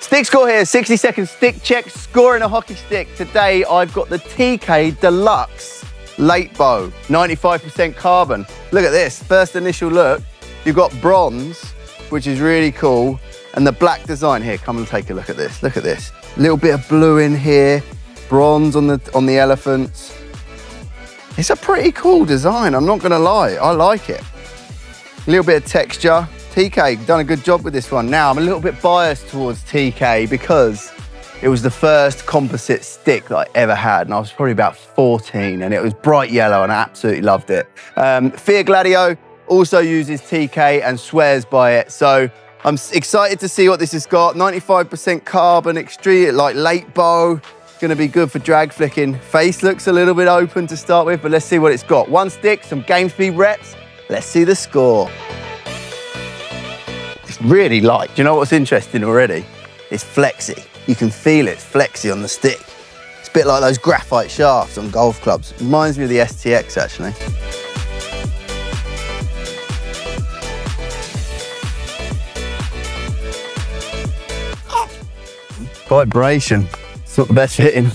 Stick score here, 60-second stick check, scoring a hockey stick. Today, I've got the TK Deluxe Late Bow, 95% carbon. Look at this, first initial look. You've got bronze, which is really cool, and the black design here. Come and take a look at this. Look at this. A little bit of blue in here, bronze on the elephants. It's a pretty cool design, I'm not gonna lie. I like it. A little bit of texture. TK done a good job with this one. Now, I'm a little bit biased towards TK because it was the first composite stick that I ever had, and I was probably about 14, and it was bright yellow, and I absolutely loved it. Fear Gladio also uses TK and swears by it, so I'm excited to see what this has got. 95% carbon, extreme, like late bow. Gonna be good for drag flicking. Face looks a little bit open to start with, but let's see what it's got. One stick, some game speed reps. Let's see the score. It's really light. Do you know what's interesting already? It's flexy. You can feel it's flexy on the stick. It's a bit like those graphite shafts on golf clubs. Reminds me of the STX, actually. Vibration. It's not the best fitting.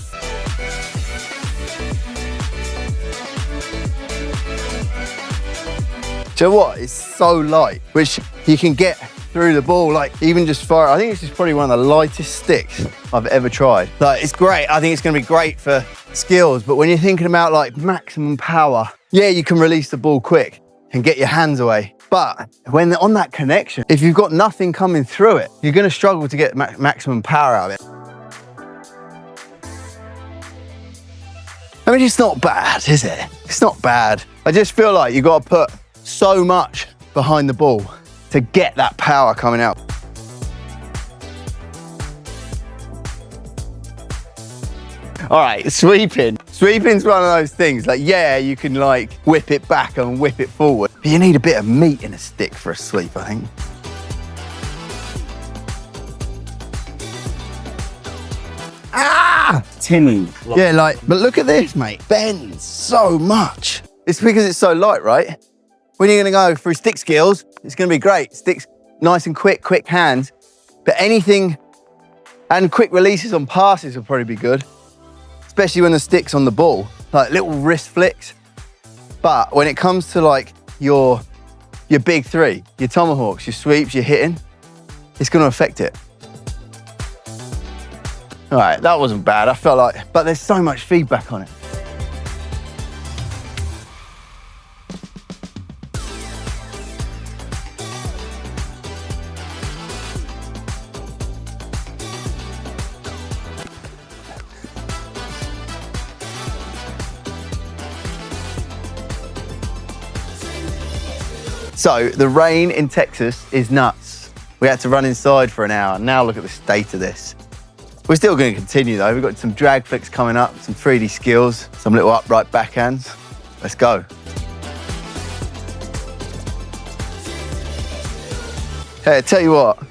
Do you know what? It's so light, which you can get through the ball, like even just fire. I think this is probably one of the lightest sticks I've ever tried. Like, it's great. I think it's gonna be great for skills, but when you're thinking about like maximum power, yeah, you can release the ball quick and get your hands away. But when they're on that connection, if you've got nothing coming through it, you're gonna struggle to get maximum power out of it. I mean, it's not bad, is it? It's not bad. I just feel like you've got to put so much behind the ball to get that power coming out. All right, sweeping. Sweeping's one of those things, like, yeah, you can like whip it back and whip it forward, but you need a bit of meat in a stick for a sweep, I think. Ah! Tinny. Yeah, like, but look at this, mate. Bends so much. It's because it's so light, right? When you're gonna go through stick skills, it's gonna be great. Sticks nice and quick hands, but anything, and quick releases on passes will probably be good, especially when the stick's on the ball, like little wrist flicks. But when it comes to like your big three, your tomahawks, your sweeps, your hitting, it's gonna affect it. All right, that wasn't bad, I felt like, but there's so much feedback on it. So the rain in Texas is nuts. We had to run inside for an hour. Now look at the state of this. We're still going to continue though. We've got some drag flicks coming up, some 3D skills, some little upright backhands. Let's go. Hey, I tell you what,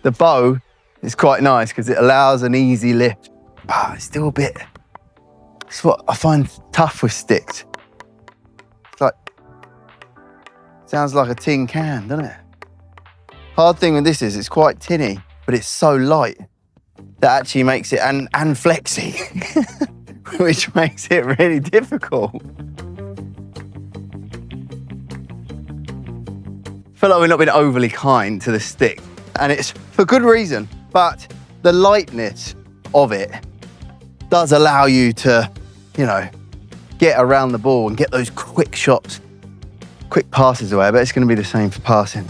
the bow is quite nice because it allows an easy lift. But it's still a bit, it's what I find tough with sticks. It's like, sounds like a tin can, doesn't it? Hard thing with this is it's quite tinny, but it's so light that actually makes it, and flexy, which makes it really difficult. I feel like we've not been overly kind to the stick, and it's for good reason, but the lightness of it does allow you to, you know, get around the ball and get those quick shots, quick passes away. I bet it's going to be the same for passing.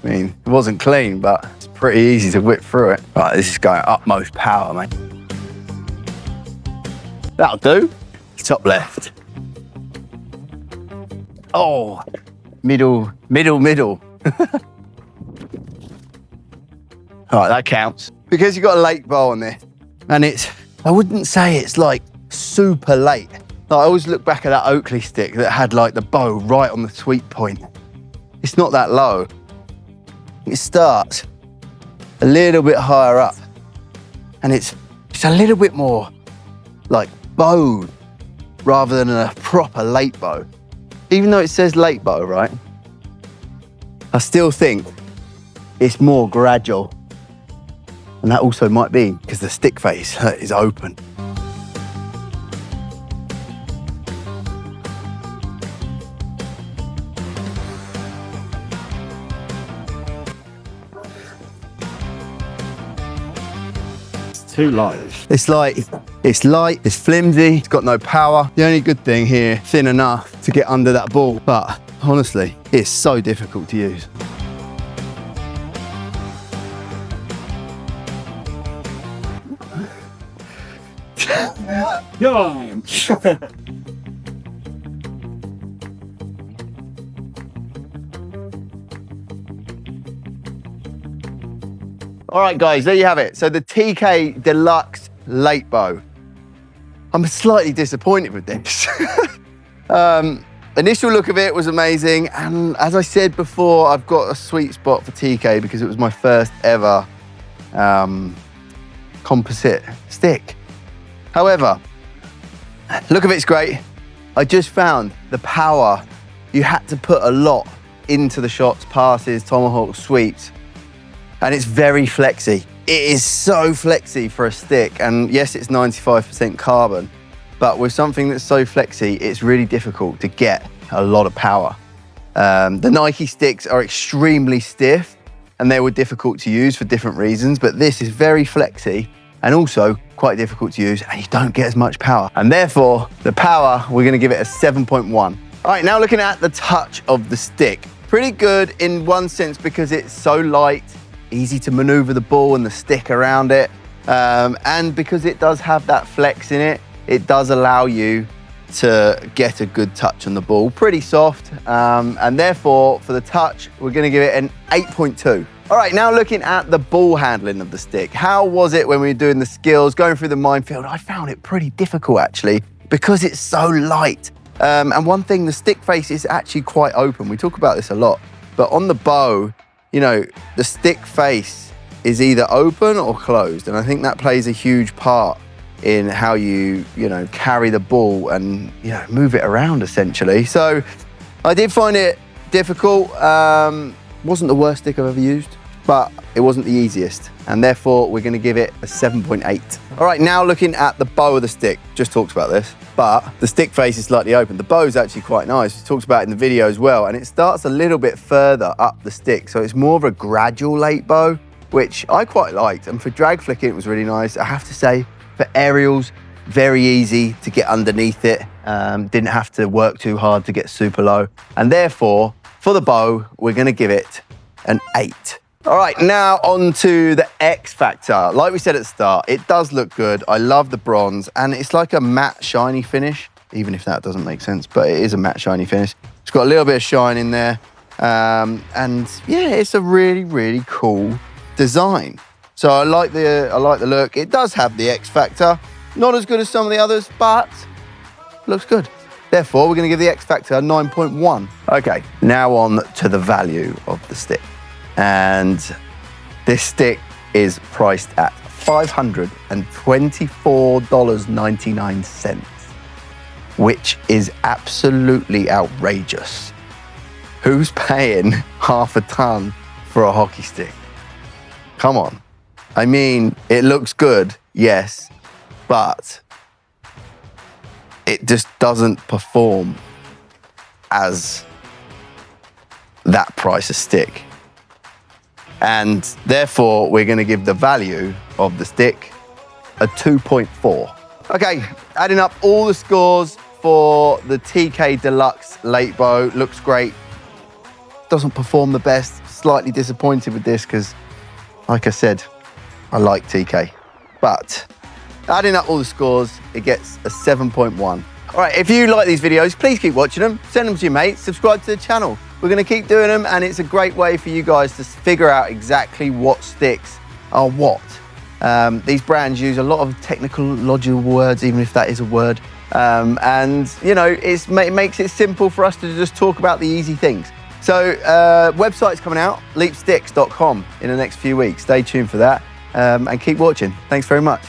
I mean, it wasn't clean, but it's pretty easy to whip through it. Right, this is going utmost power, mate. That'll do. Top left. Oh, middle. All right, that counts. Because you've got a late bow on there, and it's, I wouldn't say it's like super late. Like, I always look back at that Oakley stick that had like the bow right on the sweet point. It's not that low. It starts a little bit higher up, and it's a little bit more like bowed rather than a proper late bow. Even though it says late bow, right? I still think it's more gradual. And that also might be because the stick face is open. Too light. It's light, it's flimsy, it's got no power. The only good thing here, thin enough to get under that ball, but honestly, it's so difficult to use. Yeah. All right, guys, there you have it. So the TK Deluxe Late Bow. I'm slightly disappointed with this. Initial look of it was amazing. And as I said before, I've got a sweet spot for TK because it was my first ever composite stick. However, look of it's great. I just found the power. You had to put a lot into the shots, passes, tomahawks, sweeps. And it's very flexy. It is so flexy for a stick. And yes, it's 95% carbon, but with something that's so flexy, it's really difficult to get a lot of power. The Nike sticks are extremely stiff and they were difficult to use for different reasons, but this is very flexy and also quite difficult to use and you don't get as much power. And therefore, the power, we're gonna give it a 7.1. All right, now looking at the touch of the stick. Pretty good in one sense because it's so light, easy to maneuver the ball and the stick around it. And because it does have that flex in it, it does allow you to get a good touch on the ball. Pretty soft, and therefore for the touch, we're gonna give it an 8.2. All right, now looking at the ball handling of the stick. How was it when we were doing the skills, going through the minefield? I found it pretty difficult actually, because it's so light. And one thing, the stick face is actually quite open. We talk about this a lot, but on the bow, you know, the stick face is either open or closed. And I think that plays a huge part in how you carry the ball and, move it around essentially. So I did find it difficult. Wasn't the worst stick I've ever used, but it wasn't the easiest. And therefore we're gonna give it a 7.8. All right, now looking at the bow of the stick, just talked about this, but the stick face is slightly open. The bow is actually quite nice. We talked about it in the video as well, and it starts a little bit further up the stick. So it's more of a gradual late bow, which I quite liked. And for drag flicking, it was really nice. I have to say, for aerials, very easy to get underneath it. Didn't have to work too hard to get super low. And therefore, for the bow, we're gonna give it an 8. All right, now on to the X Factor. Like we said at the start, it does look good. I love the bronze, and it's like a matte shiny finish, even if that doesn't make sense, but it is a matte shiny finish. It's got a little bit of shine in there. And yeah, it's a really, really cool design. So I like the look. It does have the X Factor. Not as good as some of the others, but looks good. Therefore, we're gonna give the X Factor a 9.1. Okay, now on to the value of the stick. And this stick is priced at $524.99, which is absolutely outrageous. Who's paying half a ton for a hockey stick? Come on. I mean, it looks good, yes, but it just doesn't perform as that price a stick. And therefore, we're gonna give the value of the stick a 2.4. Okay, adding up all the scores for the TK Deluxe Late Bow. Looks great. Doesn't perform the best. Slightly disappointed with this because, like I said, I like TK. But adding up all the scores, it gets a 7.1. All right, if you like these videos, please keep watching them. Send them to your mates. Subscribe to the channel. We're gonna keep doing them, and it's a great way for you guys to figure out exactly what sticks are what. These brands use a lot of technological words, even if that is a word. And it makes it simple for us to just talk about the easy things. So website's coming out, leapsticks.com in the next few weeks. Stay tuned for that, and keep watching. Thanks very much.